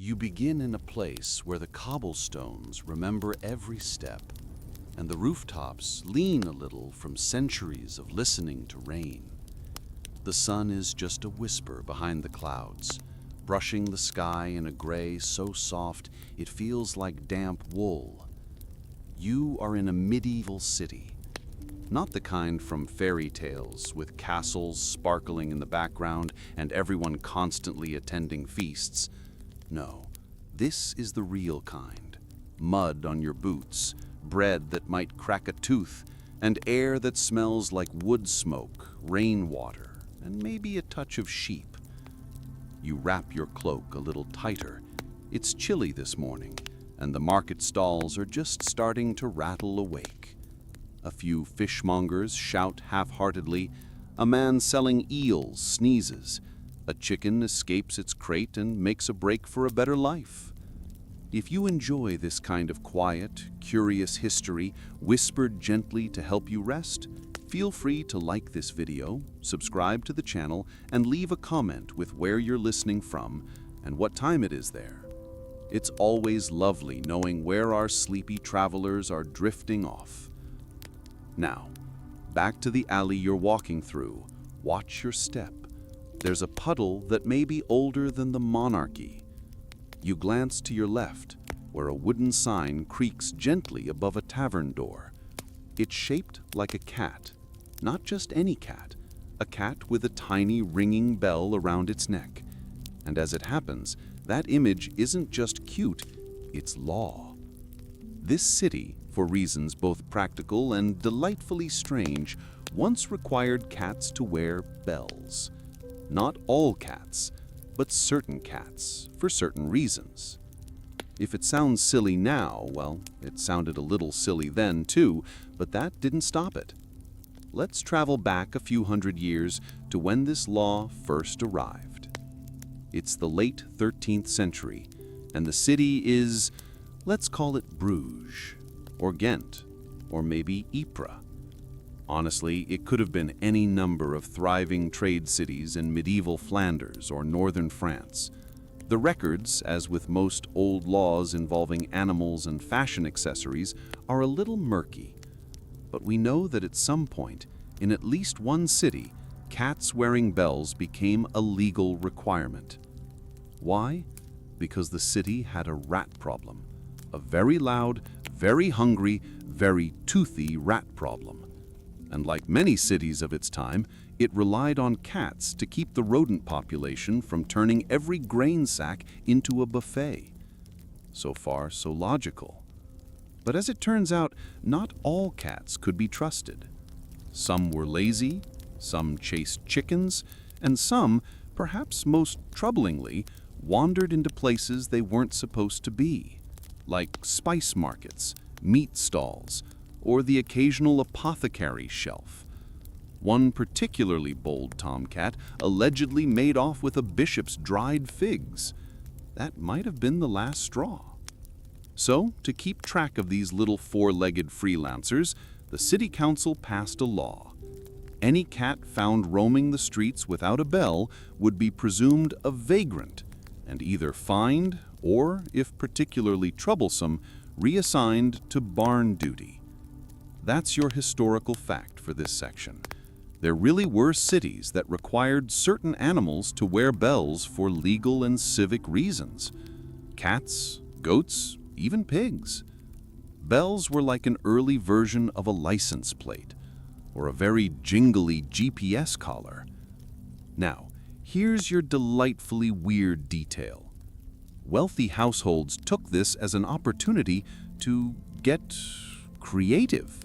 You begin in a place where the cobblestones remember every step, and the rooftops lean a little from centuries of listening to rain. The sun is just a whisper behind the clouds, brushing the sky in a gray so soft it feels like damp wool. You are in a medieval city, not the kind from fairy tales with castles sparkling in the background and everyone constantly attending feasts. No, this is the real kind. Mud on your boots, bread that might crack a tooth, and air that smells like wood smoke, rainwater, and maybe a touch of sheep. You wrap your cloak a little tighter. It's chilly this morning, and the market stalls are just starting to rattle awake. A few fishmongers shout half-heartedly. A man selling eels sneezes. A chicken escapes its crate and makes a break for a better life. If you enjoy this kind of quiet, curious history whispered gently to help you rest, feel free to like this video, subscribe to the channel, and leave a comment with where you're listening from and what time it is there. It's always lovely knowing where our sleepy travelers are drifting off. Now, back to the alley you're walking through. Watch your step. There's a puddle that may be older than the monarchy. You glance to your left, where a wooden sign creaks gently above a tavern door. It's shaped like a cat, not just any cat, a cat with a tiny ringing bell around its neck. And as it happens, that image isn't just cute, it's law. This city, for reasons both practical and delightfully strange, once required cats to wear bells. Not all cats, but certain cats, for certain reasons. If it sounds silly now, well, it sounded a little silly then too, but that didn't stop it. Let's travel back a few hundred years to when this law first arrived. It's the late 13th century, and the city is, let's call it Bruges, or Ghent, or maybe Ypres. Honestly, it could have been any number of thriving trade cities in medieval Flanders or northern France. The records, as with most old laws involving animals and fashion accessories, are a little murky. But we know that at some point, in at least one city, cats wearing bells became a legal requirement. Why? Because the city had a rat problem. A very loud, very hungry, very toothy rat problem. And like many cities of its time, it relied on cats to keep the rodent population from turning every grain sack into a buffet. So far, so logical. But as it turns out, not all cats could be trusted. Some were lazy, some chased chickens, and some, perhaps most troublingly, wandered into places they weren't supposed to be, like spice markets, meat stalls, or the occasional apothecary shelf. One particularly bold tomcat allegedly made off with a bishop's dried figs. That might have been the last straw. So, to keep track of these little four-legged freelancers, the city council passed a law. Any cat found roaming the streets without a bell would be presumed a vagrant and either fined or, if particularly troublesome, reassigned to barn duty. That's your historical fact for this section. There really were cities that required certain animals to wear bells for legal and civic reasons. Cats, goats, even pigs. Bells were like an early version of a license plate, or a very jingly GPS collar. Now, here's your delightfully weird detail. Wealthy households took this as an opportunity to get creative.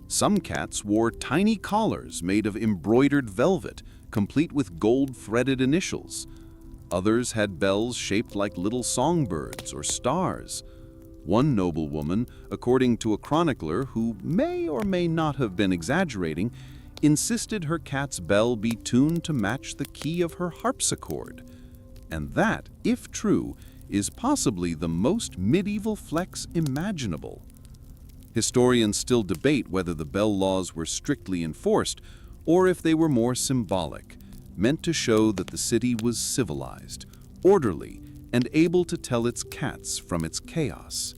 Some cats wore tiny collars made of embroidered velvet, complete with gold-threaded initials. Others had bells shaped like little songbirds or stars. One noblewoman, according to a chronicler who may or may not have been exaggerating, insisted her cat's bell be tuned to match the key of her harpsichord. And that, if true, is possibly the most medieval flex imaginable. Historians still debate whether the bell laws were strictly enforced or if they were more symbolic, meant to show that the city was civilized, orderly, and able to tell its cats from its chaos.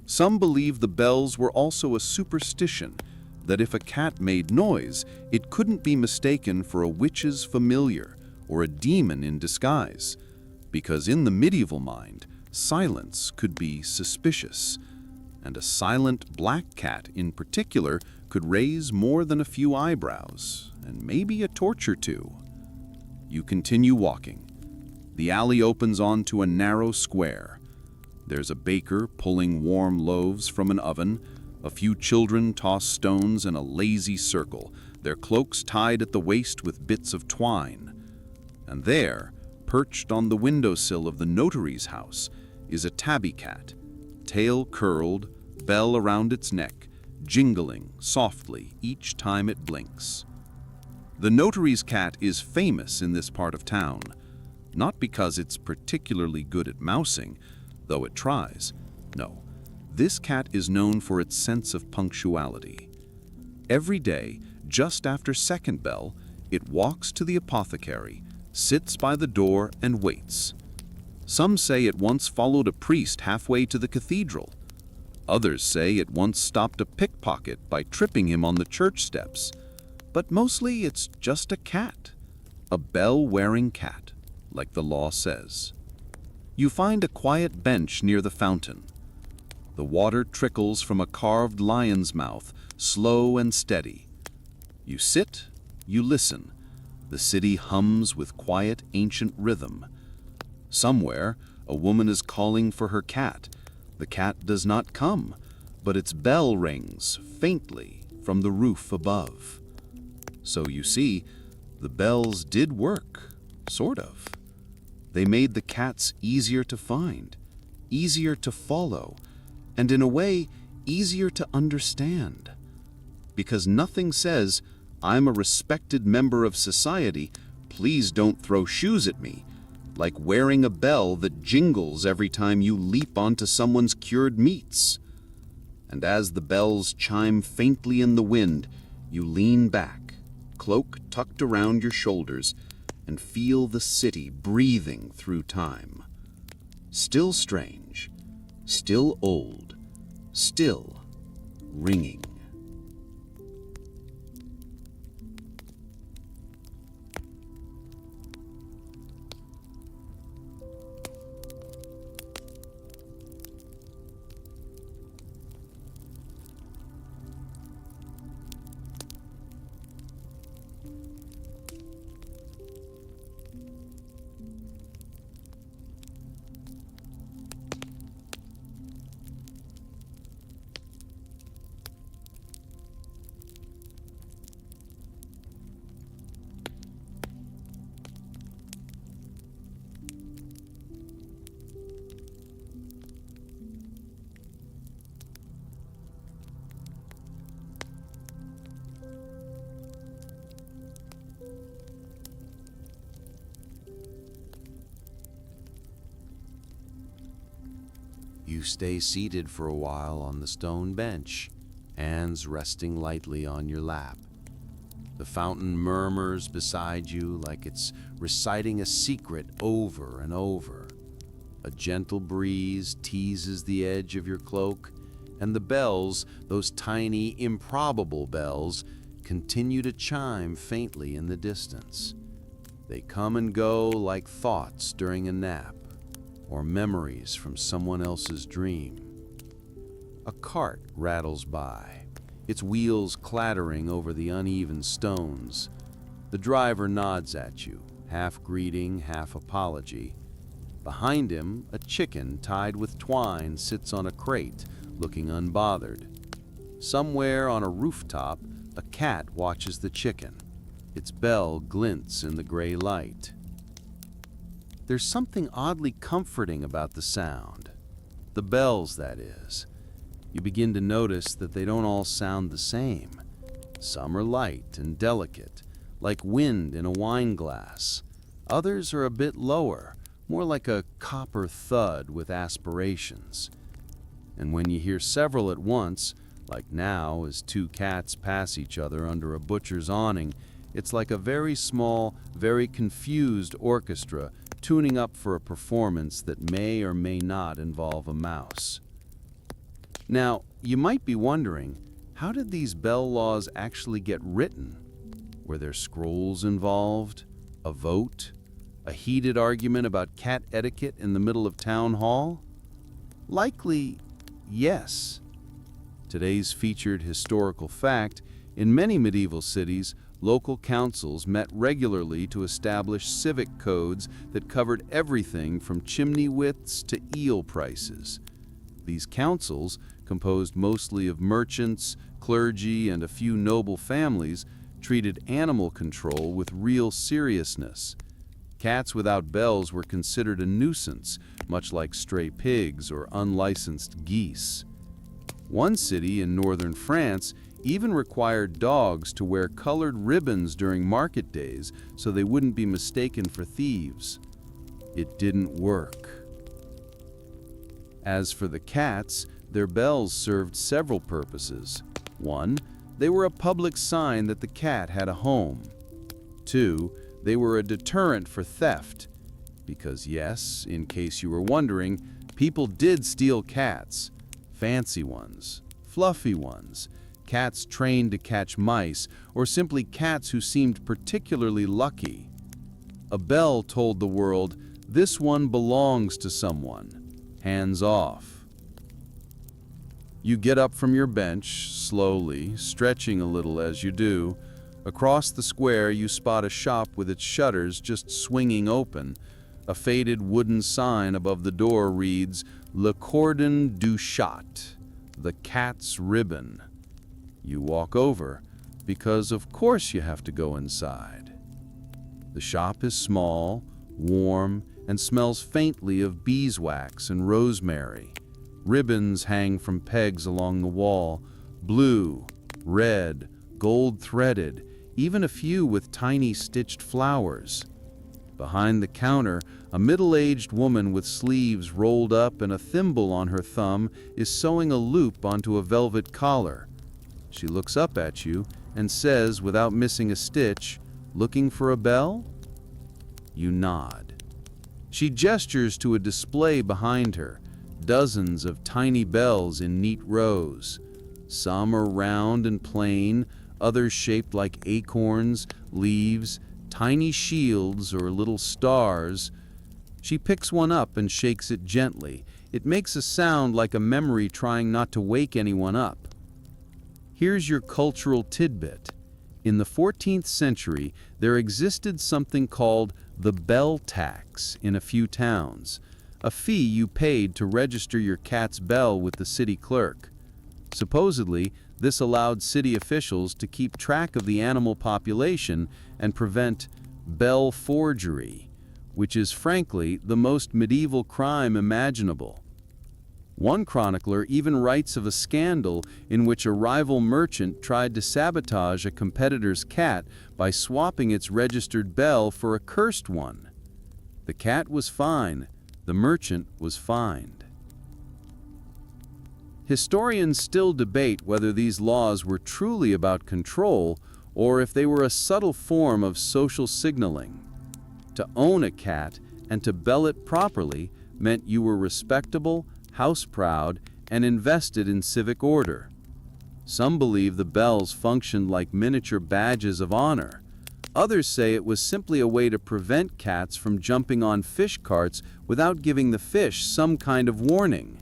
Some believe the bells were also a superstition, that if a cat made noise, it couldn't be mistaken for a witch's familiar or a demon in disguise, because in the medieval mind, silence could be suspicious, and a silent black cat in particular could raise more than a few eyebrows, and maybe a torch or two. You continue walking. The alley opens onto a narrow square. There's a baker pulling warm loaves from an oven. A few children toss stones in a lazy circle, their cloaks tied at the waist with bits of twine. And there, perched on the windowsill of the notary's house, is a tabby cat, tail curled, bell around its neck, jingling softly each time it blinks. The notary's cat is famous in this part of town, not because it's particularly good at mousing, though it tries. No, this cat is known for its sense of punctuality. Every day, just after second bell, it walks to the apothecary, sits by the door and waits. Some say it once followed a priest halfway to the cathedral. Others say it once stopped a pickpocket by tripping him on the church steps. But mostly it's just a cat, a bell-wearing cat, like the law says. You find a quiet bench near the fountain. The water trickles from a carved lion's mouth, slow and steady. You sit, you listen. The city hums with quiet, ancient rhythm. Somewhere, a woman is calling for her cat. The cat does not come, but its bell rings faintly from the roof above. So you see, the bells did work, sort of. They made the cats easier to find, easier to follow, and in a way, easier to understand. Because nothing says, "I'm a respected member of society, please don't throw shoes at me," like wearing a bell that jingles every time you leap onto someone's cured meats. And as the bells chime faintly in the wind, you lean back, cloak tucked around your shoulders, and feel the city breathing through time. Still strange, still old, still ringing. You stay seated for a while on the stone bench, hands resting lightly on your lap. The fountain murmurs beside you like it's reciting a secret over and over. A gentle breeze teases the edge of your cloak, and the bells, those tiny, improbable bells, continue to chime faintly in the distance. They come and go like thoughts during a nap, or memories from someone else's dream. A cart rattles by, its wheels clattering over the uneven stones. The driver nods at you, half greeting, half apology. Behind him, a chicken tied with twine sits on a crate, looking unbothered. Somewhere on a rooftop, a cat watches the chicken. Its bell glints in the gray light. There's something oddly comforting about the sound. The bells, that is. You begin to notice that they don't all sound the same. Some are light and delicate, like wind in a wine glass. Others are a bit lower, more like a copper thud with aspirations. And when you hear several at once, like now as two cats pass each other under a butcher's awning, it's like a very small, very confused orchestra tuning up for a performance that may or may not involve a mouse. Now, you might be wondering, how did these bell laws actually get written? Were there scrolls involved? A vote? A heated argument about cat etiquette in the middle of town hall? Likely, yes. Today's featured historical fact: in many medieval cities, local councils met regularly to establish civic codes that covered everything from chimney widths to eel prices. These councils, composed mostly of merchants, clergy, and a few noble families, treated animal control with real seriousness. Cats without bells were considered a nuisance, much like stray pigs or unlicensed geese. One city in northern France even required dogs to wear colored ribbons during market days so they wouldn't be mistaken for thieves. It didn't work. As for the cats, their bells served several purposes. 1, they were a public sign that the cat had a home. 2, they were a deterrent for theft. Because yes, in case you were wondering, people did steal cats. Fancy ones, fluffy ones, cats trained to catch mice, or simply cats who seemed particularly lucky. A bell told the world, this one belongs to someone. Hands off. You get up from your bench, slowly, stretching a little as you do. Across the square, you spot a shop with its shutters just swinging open. A faded wooden sign above the door reads, Le Cordon du Chat, the cat's ribbon. You walk over, because of course you have to go inside. The shop is small, warm, and smells faintly of beeswax and rosemary. Ribbons hang from pegs along the wall, blue, red, gold-threaded, even a few with tiny stitched flowers. Behind the counter, a middle-aged woman with sleeves rolled up and a thimble on her thumb is sewing a loop onto a velvet collar. She looks up at you and says, without missing a stitch, "Looking for a bell?" You nod. She gestures to a display behind her, dozens of tiny bells in neat rows. Some are round and plain, others shaped like acorns, leaves, tiny shields, or little stars. She picks one up and shakes it gently. It makes a sound like a memory trying not to wake anyone up. Here's your cultural tidbit. In the 14th century, there existed something called the bell tax in a few towns, a fee you paid to register your cat's bell with the city clerk. Supposedly, this allowed city officials to keep track of the animal population and prevent bell forgery, which is frankly the most medieval crime imaginable. One chronicler even writes of a scandal in which a rival merchant tried to sabotage a competitor's cat by swapping its registered bell for a cursed one. The cat was fine, the merchant was fined. Historians still debate whether these laws were truly about control or if they were a subtle form of social signaling. To own a cat and to bell it properly meant you were respectable, house-proud, and invested in civic order. Some believe the bells functioned like miniature badges of honor. Others say it was simply a way to prevent cats from jumping on fish carts without giving the fish some kind of warning.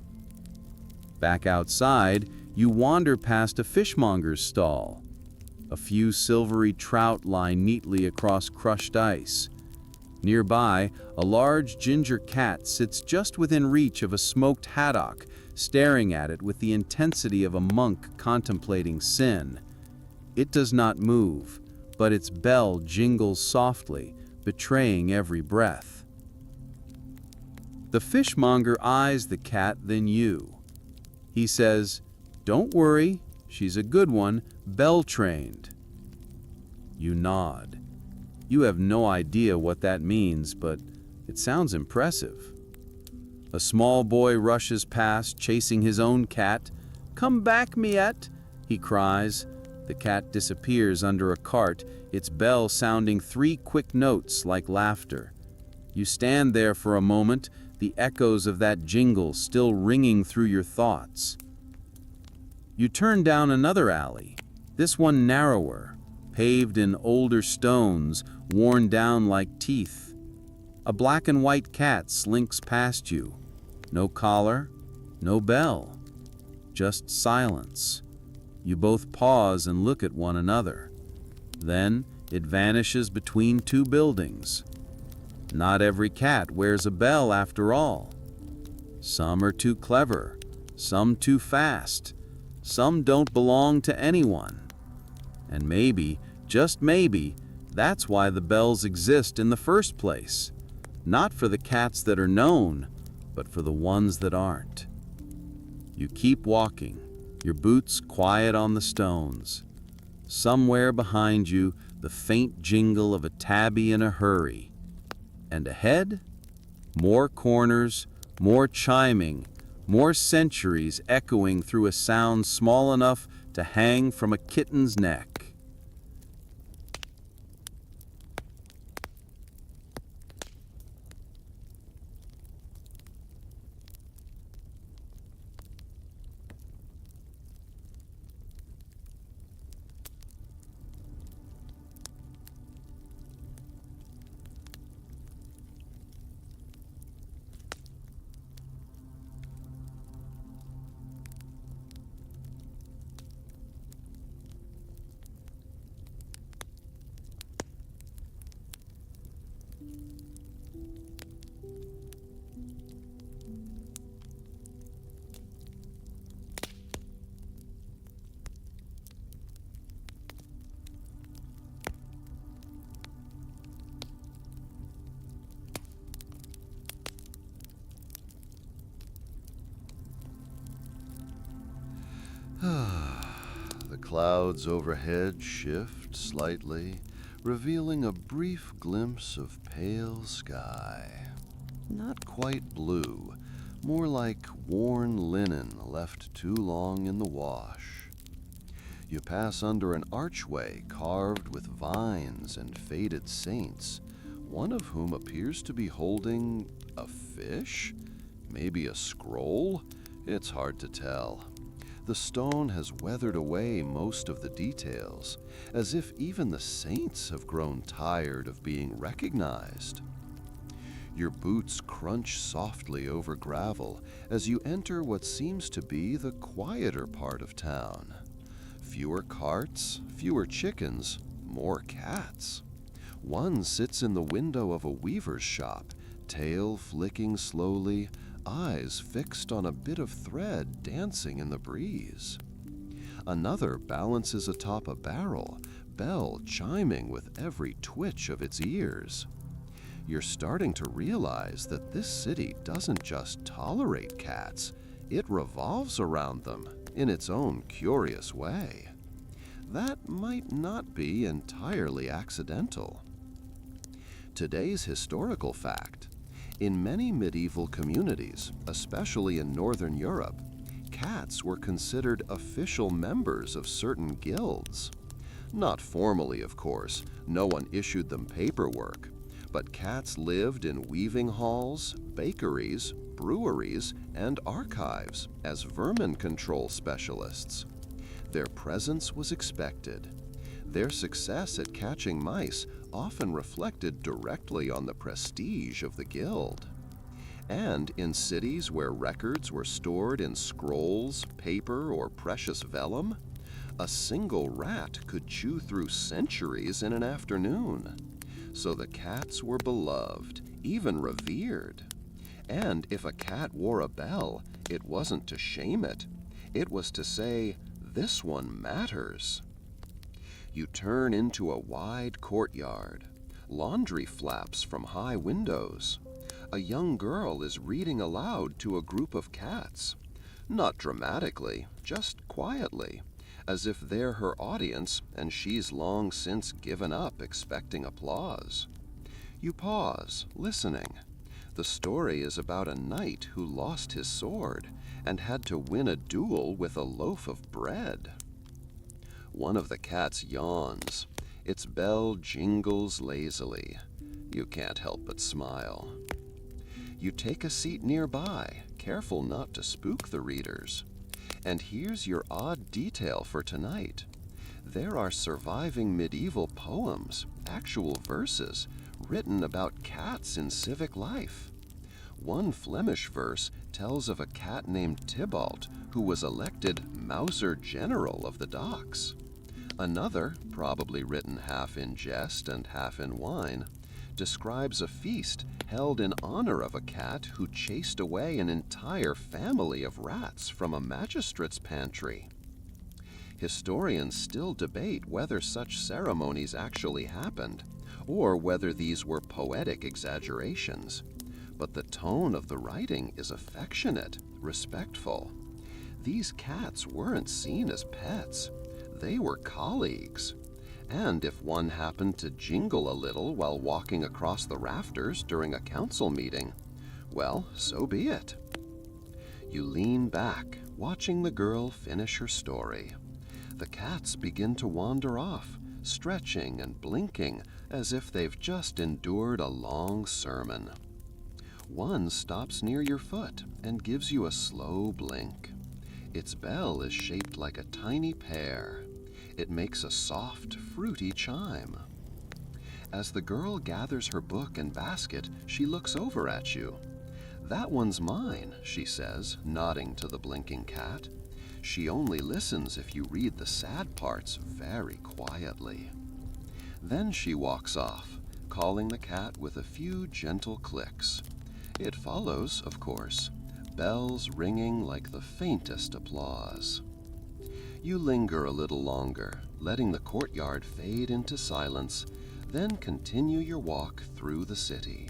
Back outside, you wander past a fishmonger's stall. A few silvery trout lie neatly across crushed ice. Nearby, a large ginger cat sits just within reach of a smoked haddock, staring at it with the intensity of a monk contemplating sin. It does not move, but its bell jingles softly, betraying every breath. The fishmonger eyes the cat, then you. He says, "Don't worry, she's a good one, bell-trained." You nod. You have no idea what that means, but it sounds impressive. A small boy rushes past, chasing his own cat. "Come back, Miette," he cries. The cat disappears under a cart, its bell sounding 3 quick notes like laughter. You stand there for a moment, the echoes of that jingle still ringing through your thoughts. You turn down another alley, this one narrower, paved in older stones, worn down like teeth. A black and white cat slinks past you. No collar, no bell, just silence. You both pause and look at one another. Then it vanishes between two buildings. Not every cat wears a bell after all. Some are too clever, some too fast, some don't belong to anyone. And maybe, just maybe, that's why the bells exist in the first place. Not for the cats that are known, but for the ones that aren't. You keep walking, your boots quiet on the stones. Somewhere behind you, the faint jingle of a tabby in a hurry. And ahead, more corners, more chiming, more centuries echoing through a sound small enough to hang from a kitten's neck. The clouds overhead shift slightly, revealing a brief glimpse of pale sky. Not quite blue, more like worn linen left too long in the wash. You pass under an archway carved with vines and faded saints, one of whom appears to be holding a fish? Maybe a scroll? It's hard to tell. The stone has weathered away most of the details, as if even the saints have grown tired of being recognized. Your boots crunch softly over gravel as you enter what seems to be the quieter part of town. Fewer carts, fewer chickens, more cats. One sits in the window of a weaver's shop, tail flicking slowly, eyes fixed on a bit of thread dancing in the breeze. Another balances atop a barrel, bell chiming with every twitch of its ears. You're starting to realize that this city doesn't just tolerate cats, it revolves around them in its own curious way. That might not be entirely accidental. Today's historical fact: in many medieval communities, especially in Northern Europe, cats were considered official members of certain guilds. Not formally, of course, no one issued them paperwork, but cats lived in weaving halls, bakeries, breweries, and archives as vermin control specialists. Their presence was expected. Their success at catching mice often reflected directly on the prestige of the guild. And in cities where records were stored in scrolls, paper, or precious vellum, a single rat could chew through centuries in an afternoon. So the cats were beloved, even revered. And if a cat wore a bell, it wasn't to shame it. It was to say, "This one matters." You turn into a wide courtyard. Laundry flaps from high windows. A young girl is reading aloud to a group of cats. Not dramatically, just quietly, as if they're her audience and she's long since given up expecting applause. You pause, listening. The story is about a knight who lost his sword and had to win a duel with a loaf of bread. One of the cats yawns. Its bell jingles lazily. You can't help but smile. You take a seat nearby, careful not to spook the readers. And here's your odd detail for tonight. There are surviving medieval poems, actual verses, written about cats in civic life. One Flemish verse tells of a cat named Tybalt who was elected Mouser General of the Docks. Another, probably written half in jest and half in wine, describes a feast held in honor of a cat who chased away an entire family of rats from a magistrate's pantry. Historians still debate whether such ceremonies actually happened, or whether these were poetic exaggerations. But the tone of the writing is affectionate, respectful. These cats weren't seen as pets. They were colleagues. And if one happened to jingle a little while walking across the rafters during a council meeting, well, so be it. You lean back, watching the girl finish her story. The cats begin to wander off, stretching and blinking as if they've just endured a long sermon. One stops near your foot and gives you a slow blink. Its bell is shaped like a tiny pear. It makes a soft, fruity chime. As the girl gathers her book and basket, she looks over at you. "That one's mine," she says, nodding to the blinking cat. She only listens if you read the sad parts very quietly. Then she walks off, calling the cat with a few gentle clicks. It follows, of course, bells ringing like the faintest applause. You linger a little longer, letting the courtyard fade into silence, then continue your walk through the city.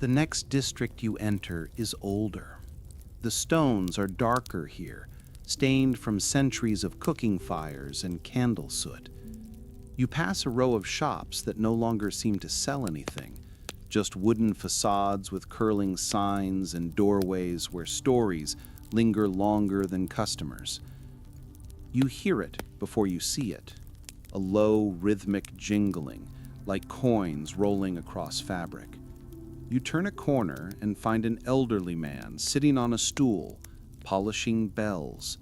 The next district you enter is older. The stones are darker here, stained from centuries of cooking fires and candle soot. You pass a row of shops that no longer seem to sell anything, just wooden facades with curling signs and doorways where stories linger longer than customers. You hear it before you see it, a low, rhythmic jingling, like coins rolling across fabric. You turn a corner and find an elderly man sitting on a stool, polishing bells.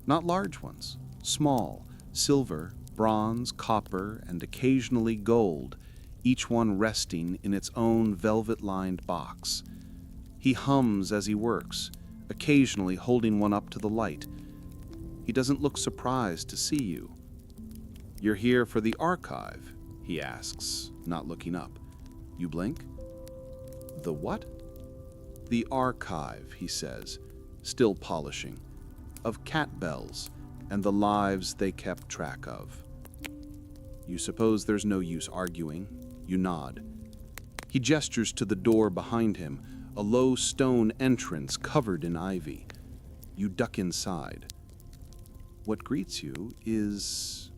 Not large ones, small, silver, bronze, copper, and occasionally gold, each one resting in its own velvet-lined box. He hums as he works, occasionally holding one up to the light. He doesn't look surprised to see you. "You're here for the archive?" he asks, not looking up. You blink. "The what?" "The archive," he says, still polishing, "of cat bells and the lives they kept track of." You suppose there's no use arguing. You nod. He gestures to the door behind him, a low stone entrance covered in ivy. You duck inside. What greets you is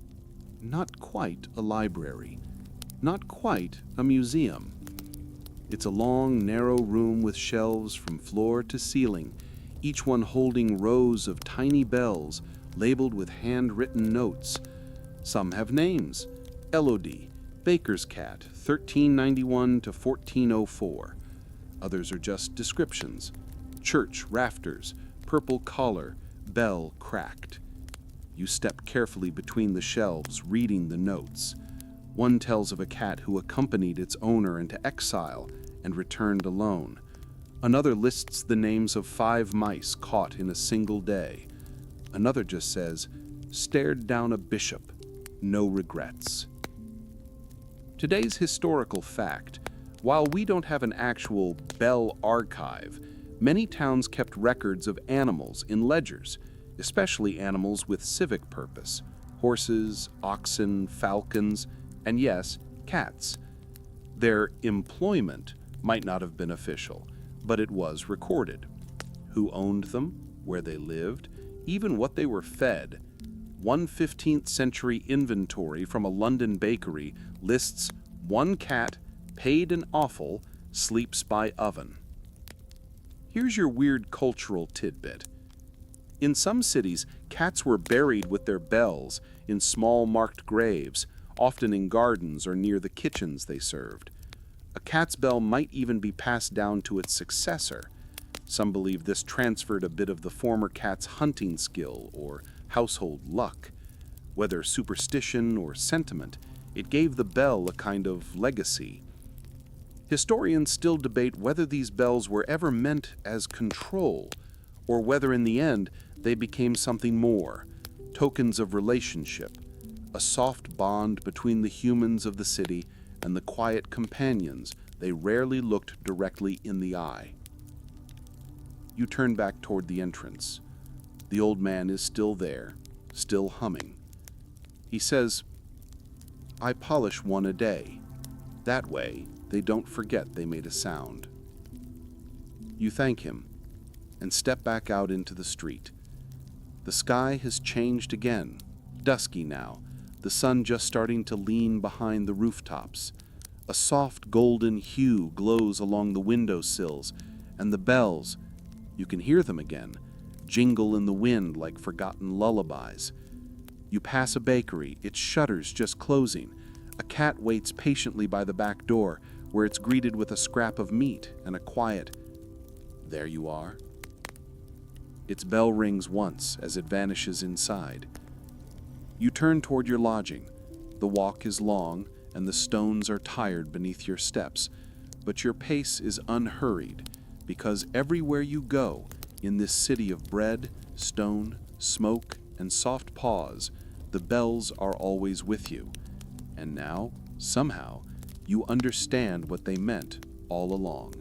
not quite a library, not quite a museum. It's a long, narrow room with shelves from floor to ceiling, each one holding rows of tiny bells labeled with handwritten notes. Some have names: Elodie, Baker's Cat, 1391 to 1404. Others are just descriptions. Church rafters, purple collar, bell cracked. You step carefully between the shelves, reading the notes. One tells of a cat who accompanied its owner into exile and returned alone. Another lists the names of 5 mice caught in a single day. Another just says, stared down a bishop, no regrets. Today's historical fact: while we don't have an actual bell archive, many towns kept records of animals in ledgers, especially animals with civic purpose: horses, oxen, falcons, and yes, cats. Their employment might not have been official, but it was recorded. Who owned them, where they lived, even what they were fed. One 15th century inventory from a London bakery lists 1 cat, paid an offal, sleeps by oven. Here's your weird cultural tidbit. In some cities, cats were buried with their bells in small marked graves, often in gardens or near the kitchens they served. A cat's bell might even be passed down to its successor. Some believe this transferred a bit of the former cat's hunting skill or household luck. Whether superstition or sentiment, it gave the bell a kind of legacy. Historians still debate whether these bells were ever meant as control, or whether in the end they became something more: tokens of relationship, a soft bond between the humans of the city and the quiet companions they rarely looked directly in the eye. You turn back toward the entrance. The old man is still there, still humming. He says, "I polish 1 a day. That way, they don't forget they made a sound." You thank him and step back out into the street. The sky has changed again, dusky now, the sun just starting to lean behind the rooftops. A soft golden hue glows along the windowsills, and the bells, you can hear them again, jingle in the wind like forgotten lullabies. You pass a bakery, its shutters just closing. A cat waits patiently by the back door, where it's greeted with a scrap of meat and a quiet, "There you are." Its bell rings once as it vanishes inside. You turn toward your lodging. The walk is long, and the stones are tired beneath your steps, but your pace is unhurried, because everywhere you go, in this city of bread, stone, smoke, and soft paws, the bells are always with you. And now, somehow, you understand what they meant all along.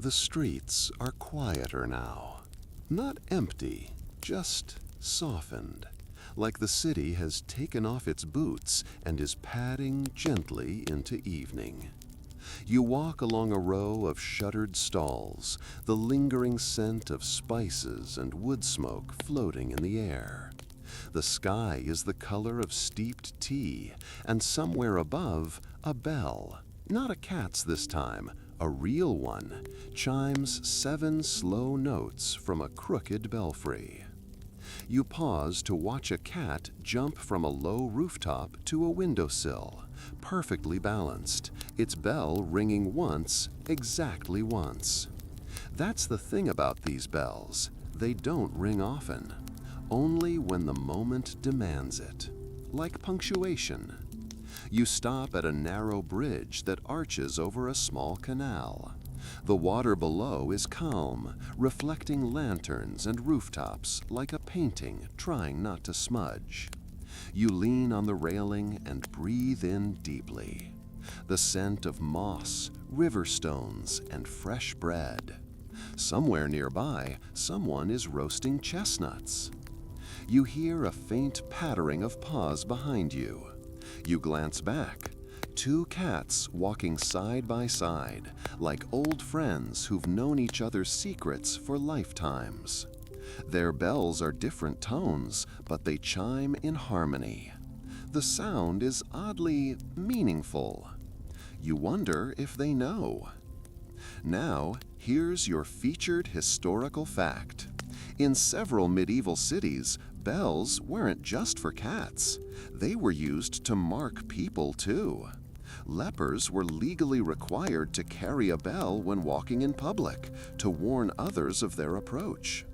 The streets are quieter now. Not empty, just softened, like the city has taken off its boots and is padding gently into evening. You walk along a row of shuttered stalls, the lingering scent of spices and wood smoke floating in the air. The sky is the color of steeped tea, and somewhere above, a bell. Not a cat's this time, A real one chimes 7 slow notes from a crooked belfry. You pause to watch a cat jump from a low rooftop to a windowsill, perfectly balanced, its bell ringing once, exactly once. That's the thing about these bells. They don't ring often, only when the moment demands it, like punctuation. You stop at a narrow bridge that arches over a small canal. The water below is calm, reflecting lanterns and rooftops like a painting trying not to smudge. You lean on the railing and breathe in deeply. The scent of moss, river stones, and fresh bread. Somewhere nearby, someone is roasting chestnuts. You hear a faint pattering of paws behind you. You glance back. 2 cats walking side by side, like old friends who've known each other's secrets for lifetimes. Their bells are different tones, but they chime in harmony. The sound is oddly meaningful. You wonder if they know. Now, here's your featured historical fact. In several medieval cities, bells weren't just for cats. They were used to mark people too. Lepers were legally required to carry a bell when walking in public to warn others of their approach.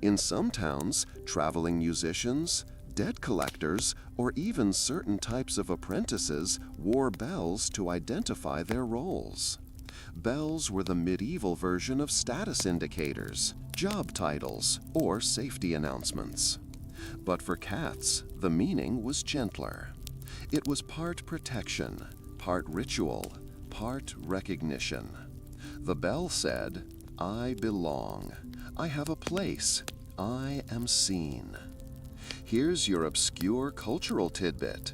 In some towns, traveling musicians, debt collectors, or even certain types of apprentices wore bells to identify their roles. Bells were the medieval version of status indicators, job titles, or safety announcements. But for cats, the meaning was gentler. It was part protection, part ritual, part recognition. The bell said, "I belong. I have a place. I am seen." Here's your obscure cultural tidbit.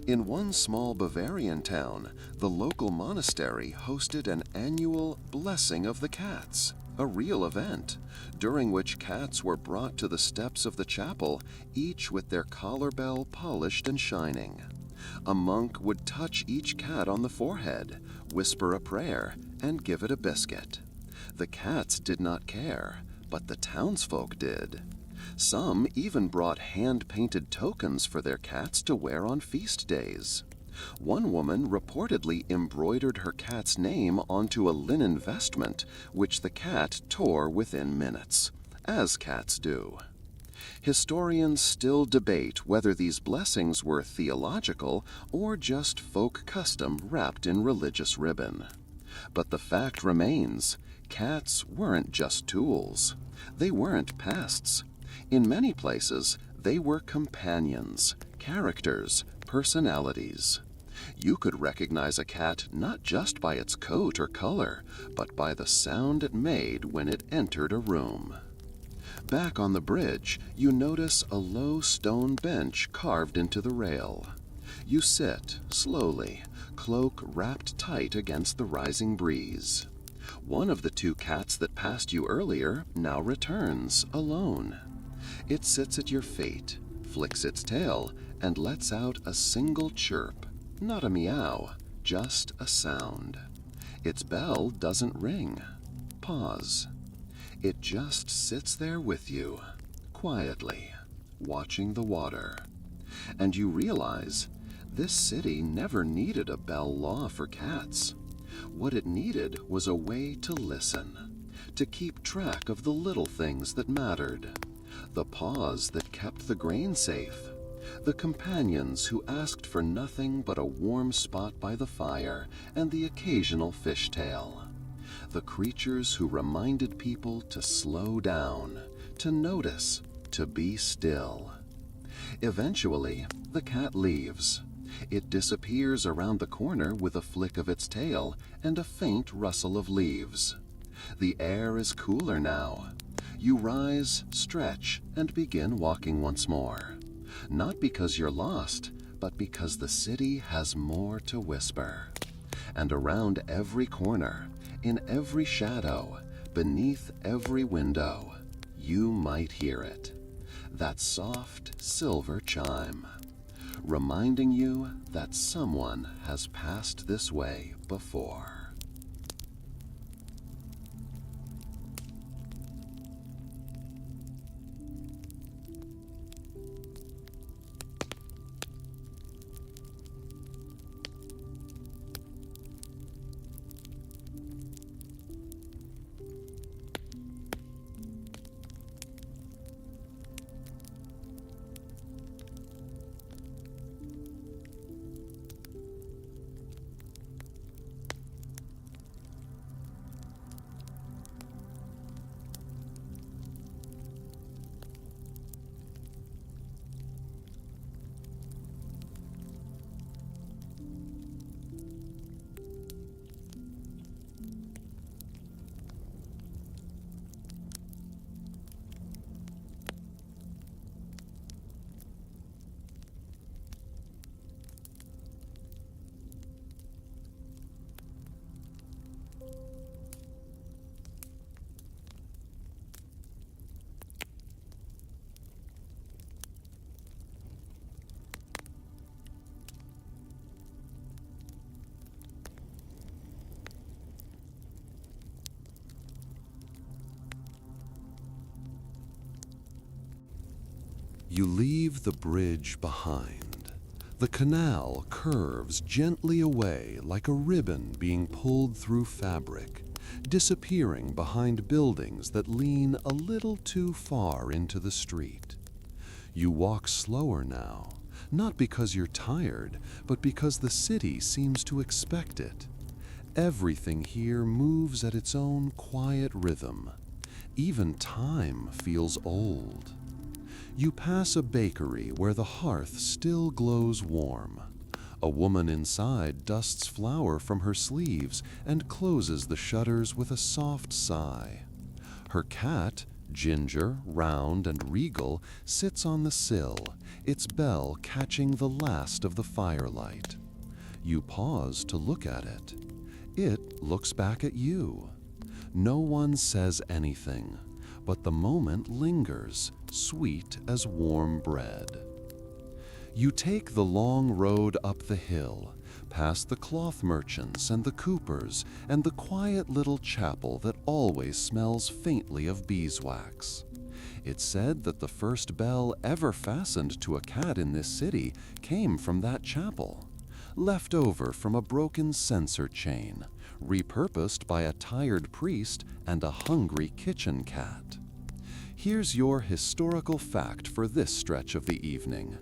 In one small Bavarian town, the local monastery hosted an annual Blessing of the Cats, a real event, during which cats were brought to the steps of the chapel, each with their collar bell polished and shining. A monk would touch each cat on the forehead, whisper a prayer, and give it a biscuit. The cats did not care, but the townsfolk did. Some even brought hand-painted tokens for their cats to wear on feast days. One woman reportedly embroidered her cat's name onto a linen vestment, which the cat tore within minutes, as cats do. Historians still debate whether these blessings were theological or just folk custom wrapped in religious ribbon. But the fact remains, cats weren't just tools. They weren't pests. In many places, they were companions, characters, personalities. You could recognize a cat not just by its coat or color, but by the sound it made when it entered a room. Back on the bridge, you notice a low stone bench carved into the rail. You sit, slowly, cloak wrapped tight against the rising breeze. One of the 2 cats that passed you earlier now returns, alone. It sits at your feet, flicks its tail, and lets out a single chirp. Not a meow, just a sound. Its bell doesn't ring. Pause. It just sits there with you, quietly, watching the water. And you realize, this city never needed a bell law for cats. What it needed was a way to listen, to keep track of the little things that mattered. The paws that kept the grain safe. The companions who asked for nothing but a warm spot by the fire and the occasional fishtail. The creatures who reminded people to slow down, to notice, to be still. Eventually, the cat leaves. It disappears around the corner with a flick of its tail and a faint rustle of leaves. The air is cooler now. You rise, stretch, and begin walking once more. Not because you're lost, but because the city has more to whisper. And around every corner, in every shadow, beneath every window, you might hear it. That soft, silver chime, reminding you that someone has passed this way before. You leave the bridge behind. The canal curves gently away like a ribbon being pulled through fabric, disappearing behind buildings that lean a little too far into the street. You walk slower now, not because you're tired, but because the city seems to expect it. Everything here moves at its own quiet rhythm. Even time feels old. You pass a bakery where the hearth still glows warm. A woman inside dusts flour from her sleeves and closes the shutters with a soft sigh. Her cat, Ginger, round and regal, sits on the sill, its bell catching the last of the firelight. You pause to look at it. It looks back at you. No one says anything, but the moment lingers, sweet as warm bread. You take the long road up the hill, past the cloth merchants and the coopers and the quiet little chapel that always smells faintly of beeswax. It's said that the first bell ever fastened to a cat in this city came from that chapel, left over from a broken censer chain, repurposed by a tired priest and a hungry kitchen cat. Here's your historical fact for this stretch of the evening.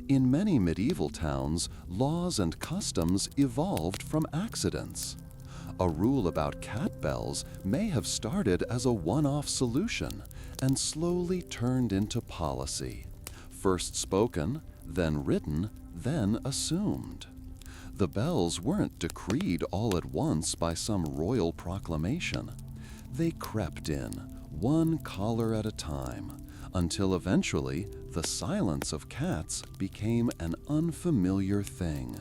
In many medieval towns, laws and customs evolved from accidents. A rule about cat bells may have started as a one-off solution and slowly turned into policy. First spoken, then written, then assumed. The bells weren't decreed all at once by some royal proclamation. They crept in, one collar at a time, until eventually the silence of cats became an unfamiliar thing.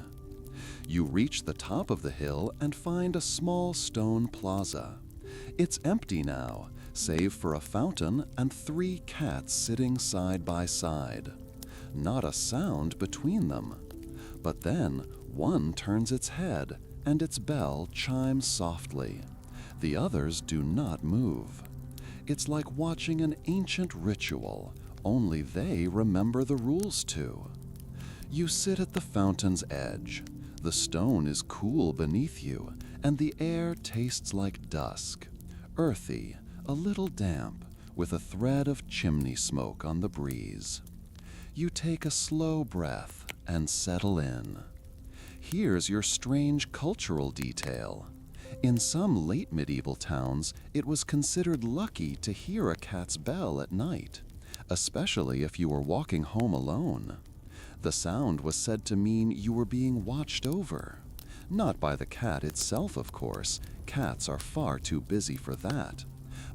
You reach the top of the hill and find a small stone plaza. It's empty now, save for a fountain and 3 cats sitting side by side. Not a sound between them. But then one turns its head and its bell chimes softly. The others do not move. It's like watching an ancient ritual, only they remember the rules too. You sit at the fountain's edge. The stone is cool beneath you, and the air tastes like dusk, earthy, a little damp, with a thread of chimney smoke on the breeze. You take a slow breath and settle in. Here's your strange cultural detail. In some late medieval towns, it was considered lucky to hear a cat's bell at night, especially if you were walking home alone. The sound was said to mean you were being watched over. Not by the cat itself, of course. Cats are far too busy for that.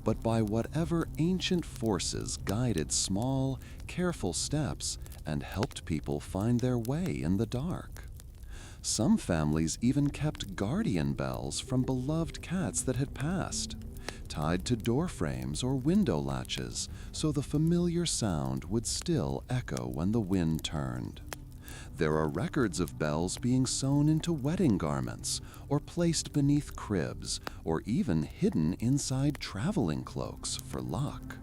But by whatever ancient forces guided small, careful steps and helped people find their way in the dark. Some families even kept guardian bells from beloved cats that had passed, tied to door frames or window latches so the familiar sound would still echo when the wind turned. There are records of bells being sewn into wedding garments or placed beneath cribs or even hidden inside traveling cloaks for luck.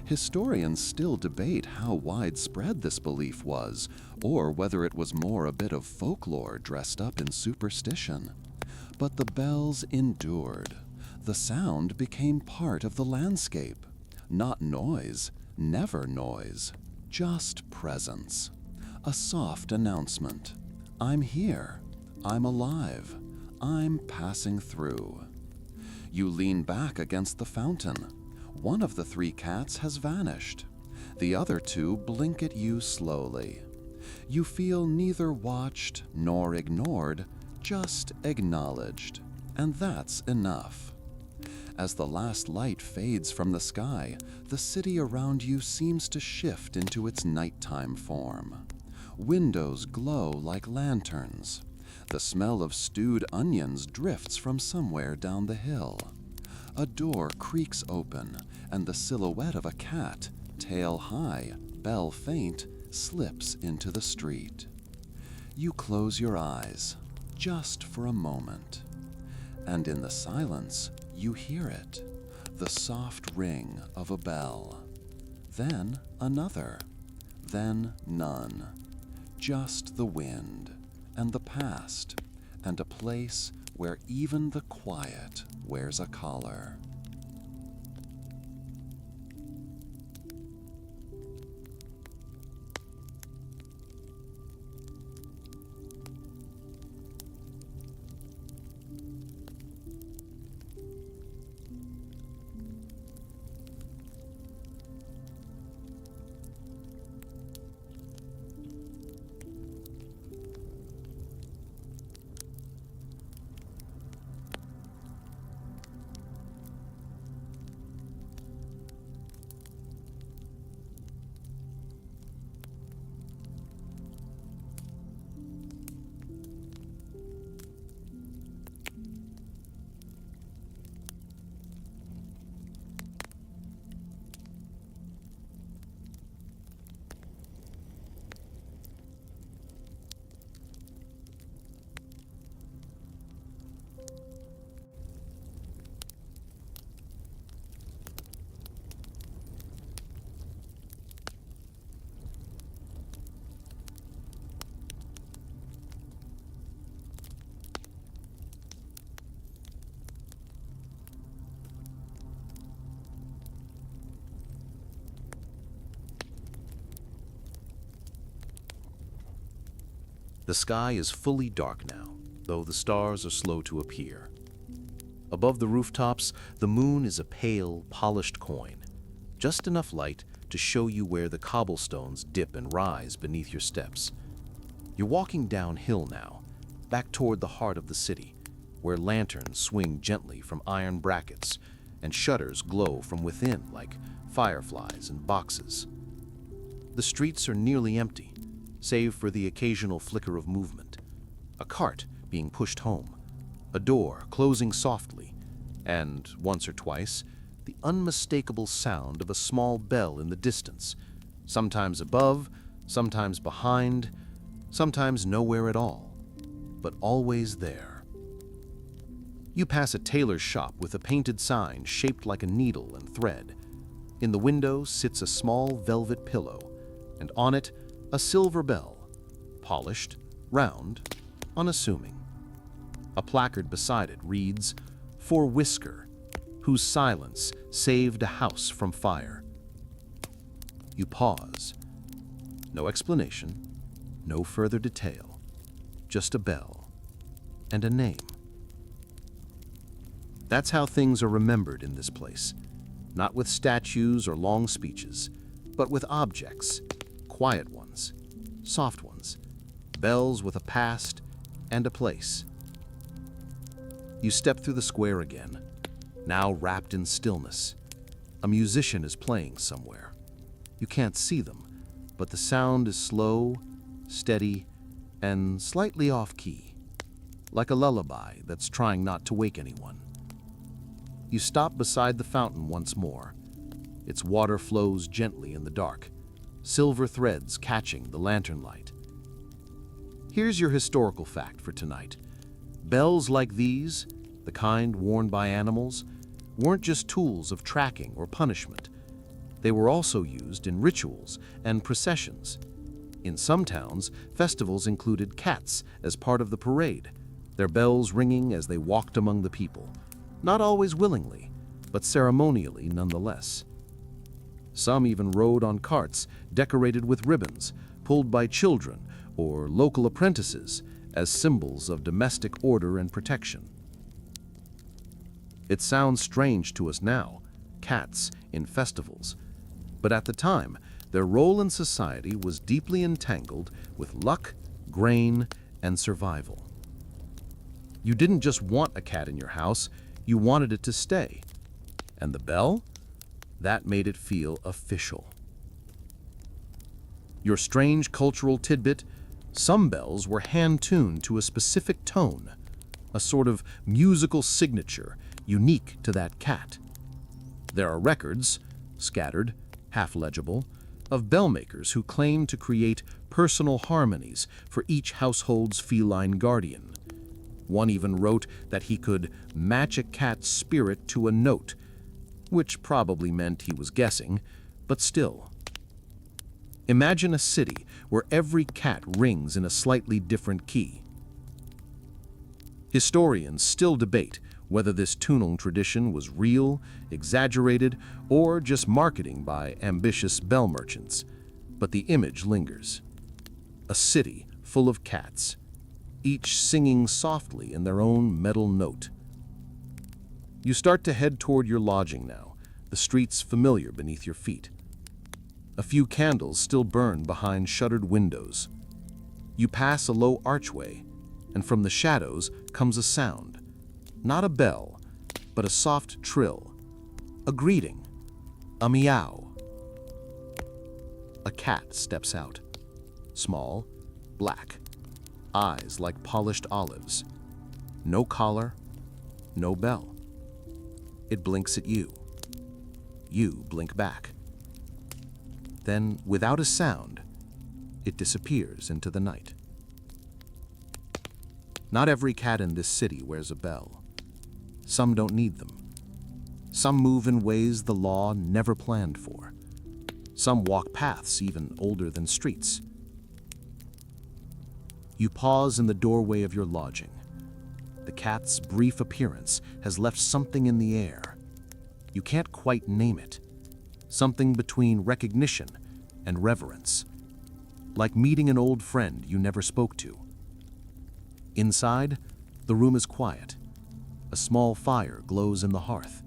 Historians still debate how widespread this belief was, or whether it was more a bit of folklore dressed up in superstition. But the bells endured. The sound became part of the landscape. Not noise, never noise, just presence. A soft announcement. I'm here. I'm alive. I'm passing through. You lean back against the fountain. One of the 3 cats has vanished. The other 2 blink at you slowly. You feel neither watched nor ignored, just acknowledged. And that's enough. As the last light fades from the sky, the city around you seems to shift into its nighttime form. Windows glow like lanterns. The smell of stewed onions drifts from somewhere down the hill. A door creaks open, and the silhouette of a cat, tail high, bell faint, slips into the street. You close your eyes, just for a moment. And in the silence, you hear it, the soft ring of a bell. Then another. then none. Just the wind and the past, and a place where even the quiet wears a collar. The sky is fully dark now, though the stars are slow to appear. Above the rooftops, the moon is a pale, polished coin, just enough light to show you where the cobblestones dip and rise beneath your steps. You're walking downhill now, back toward the heart of the city, where lanterns swing gently from iron brackets and shutters glow from within like fireflies in boxes. The streets are nearly empty, save for the occasional flicker of movement, a cart being pushed home, a door closing softly, and, once or twice, the unmistakable sound of a small bell in the distance, sometimes above, sometimes behind, sometimes nowhere at all, but always there. You pass a tailor's shop with a painted sign shaped like a needle and thread. In the window sits a small velvet pillow, and on it a silver bell, polished, round, unassuming. A placard beside it reads, "For Whisker, whose silence saved a house from fire." You pause. No explanation, no further detail, just a bell and a name. That's how things are remembered in this place, not with statues or long speeches, but with objects, quiet ones, soft ones, bells with a past and a place. You step through the square again, now wrapped in stillness. A musician is playing somewhere. You can't see them, but the sound is slow, steady, and slightly off-key, like a lullaby that's trying not to wake anyone. You stop beside the fountain once more. Its water flows gently in the dark, silver threads catching the lantern light. Here's your historical fact for tonight. Bells like these, the kind worn by animals, weren't just tools of tracking or punishment. They were also used in rituals and processions. In some towns, festivals included cats as part of the parade, their bells ringing as they walked among the people, not always willingly, but ceremonially nonetheless. Some even rode on carts decorated with ribbons, pulled by children or local apprentices as symbols of domestic order and protection. It sounds strange to us now, cats in festivals, but at the time, their role in society was deeply entangled with luck, grain, and survival. You didn't just want a cat in your house, you wanted it to stay. And the bell? That made it feel official. Your strange cultural tidbit? Some bells were hand-tuned to a specific tone, a sort of musical signature unique to that cat. There are records, scattered, half-legible, of bellmakers who claim to create personal harmonies for each household's feline guardian. One even wrote that he could match a cat's spirit to a note, which probably meant he was guessing, but still. Imagine a city where every cat rings in a slightly different key. Historians still debate whether this tunal tradition was real, exaggerated, or just marketing by ambitious bell merchants, but the image lingers. A city full of cats, each singing softly in their own metal note. You start to head toward your lodging now, the streets familiar beneath your feet. A few candles still burn behind shuttered windows. You pass a low archway, and from the shadows comes a sound. Not a bell, but a soft trill. A greeting. A meow. A cat steps out. Small, black, eyes like polished olives. No collar, no bell. It blinks at you. You blink back. Then, without a sound, it disappears into the night. Not every cat in this city wears a bell. Some don't need them. Some move in ways the law never planned for. Some walk paths even older than streets. You pause in the doorway of your lodging. The cat's brief appearance has left something in the air. You can't quite name it. Something between recognition and reverence. Like meeting an old friend you never spoke to. Inside, the room is quiet. A small fire glows in the hearth,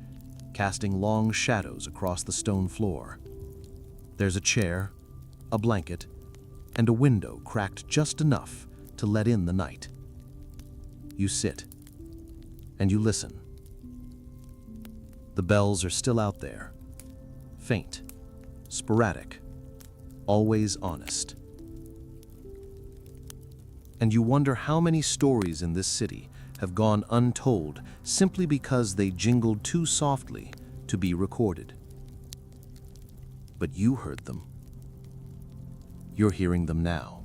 casting long shadows across the stone floor. There's a chair, a blanket, and a window cracked just enough to let in the night. You sit, and you listen. The bells are still out there, faint, sporadic, always honest. And you wonder how many stories in this city have gone untold simply because they jingled too softly to be recorded. But you heard them. You're hearing them now.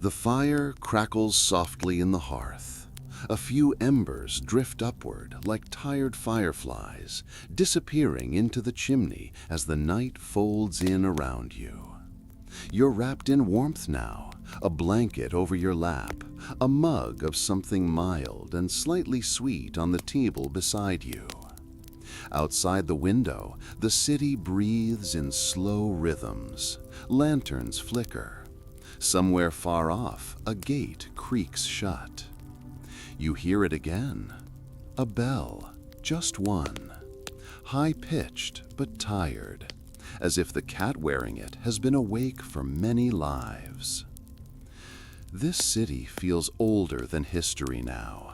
The fire crackles softly in the hearth. A few embers drift upward like tired fireflies, disappearing into the chimney as the night folds in around you. You're wrapped in warmth now, a blanket over your lap, a mug of something mild and slightly sweet on the table beside you. Outside the window, the city breathes in slow rhythms. Lanterns flicker. Somewhere far off, a gate creaks shut. You hear it again. A bell, just one. High-pitched but tired, as if the cat wearing it has been awake for many lives. This city feels older than history now.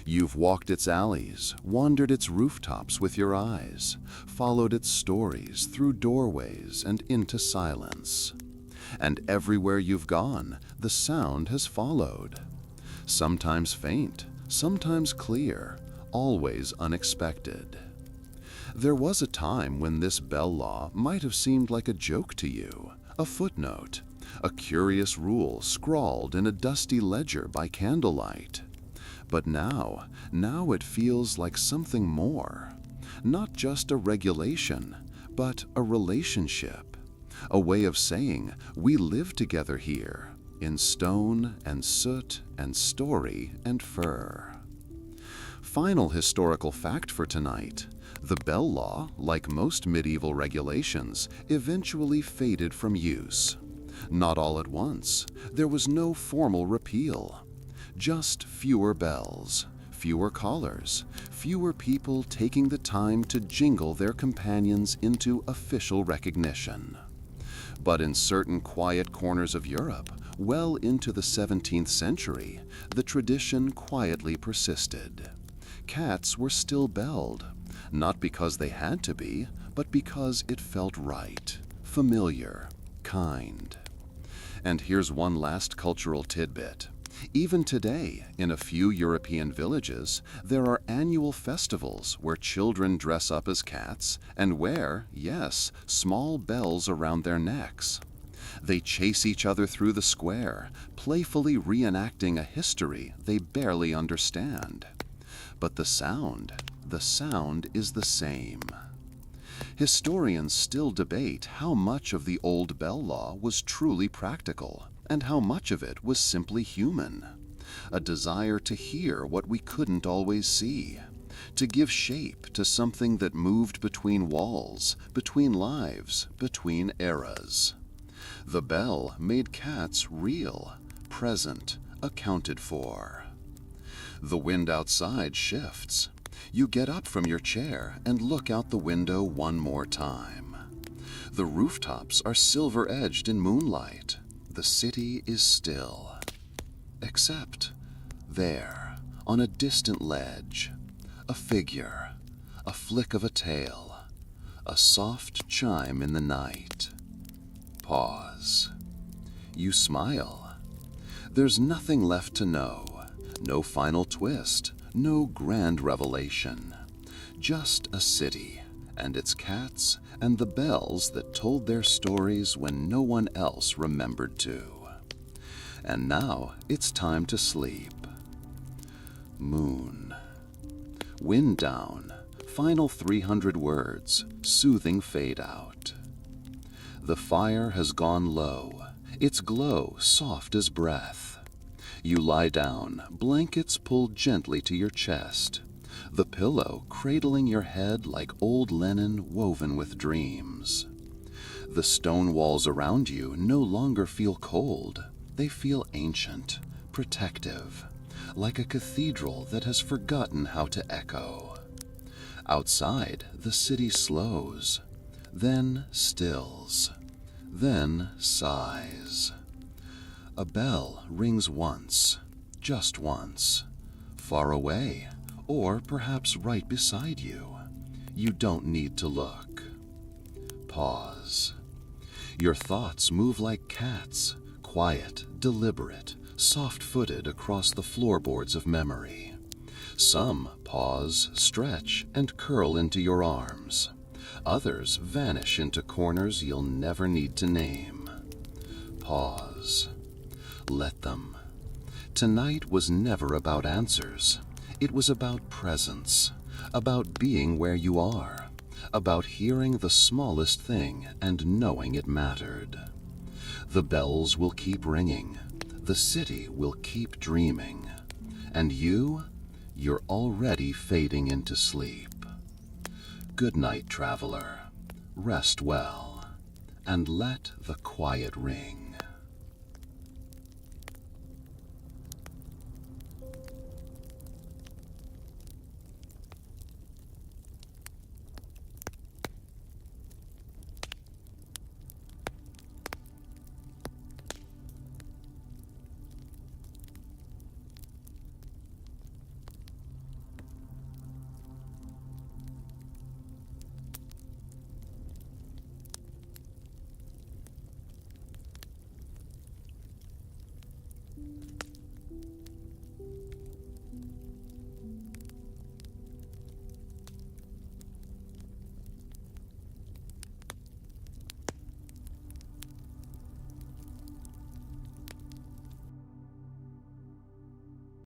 You've walked its alleys, wandered its rooftops with your eyes, followed its stories through doorways and into silence. And everywhere you've gone, the sound has followed. Sometimes faint, sometimes clear, always unexpected. There was a time when this bell law might have seemed like a joke to you, a footnote, a curious rule scrawled in a dusty ledger by candlelight. But now it feels like something more. Not just a regulation, but a relationship. a way of saying we live together here, in stone and soot and story and fur. Final historical fact for tonight: the bell law, like most medieval regulations, eventually faded from use. Not all at once. There was no formal repeal. Just fewer bells, fewer callers, fewer people taking the time to jingle their companions into official recognition. But in certain quiet corners of Europe, well into the 17th century, the tradition quietly persisted. Cats were still belled, not because they had to be, but because it felt right, familiar, kind. And here's one last cultural tidbit. Even today, in a few European villages, there are annual festivals where children dress up as cats and wear, yes, small bells around their necks. They chase each other through the square, playfully reenacting a history they barely understand. But the sound is the same. Historians still debate how much of the old bell law was truly practical and how much of it was simply human. A desire to hear what we couldn't always see, to give shape to something that moved between walls, between lives, between eras. The bell made cats real, present, accounted for. The wind outside shifts. You get up from your chair and look out the window one more time. The rooftops are silver-edged in moonlight. The city is still. Except there, on a distant ledge, a figure, a flick of a tail, a soft chime in the night. Pause. You smile. There's nothing left to know, no final twist, no grand revelation. Just a city, and its cats, and the bells that told their stories when no one else remembered to. And now it's time to sleep. Moon. Wind down, final 300 words, soothing fade out. The fire has gone low, its glow soft as breath. You lie down, blankets pulled gently to your chest, the pillow cradling your head like old linen woven with dreams. The stone walls around you no longer feel cold. They feel ancient, protective, like a cathedral that has forgotten how to echo. Outside, the city slows, then stills, then sighs. A bell rings once, just once, far away, or perhaps right beside you. You don't need to look. Pause. Your thoughts move like cats, quiet, deliberate, soft-footed across the floorboards of memory. Some pause, stretch, and curl into your arms. Others vanish into corners you'll never need to name. Pause. Let them. Tonight was never about answers. It was about presence, about being where you are, about hearing the smallest thing and knowing it mattered. The bells will keep ringing. The city will keep dreaming. And you're already fading into sleep. Good night, traveler. Rest well, and let the quiet ring.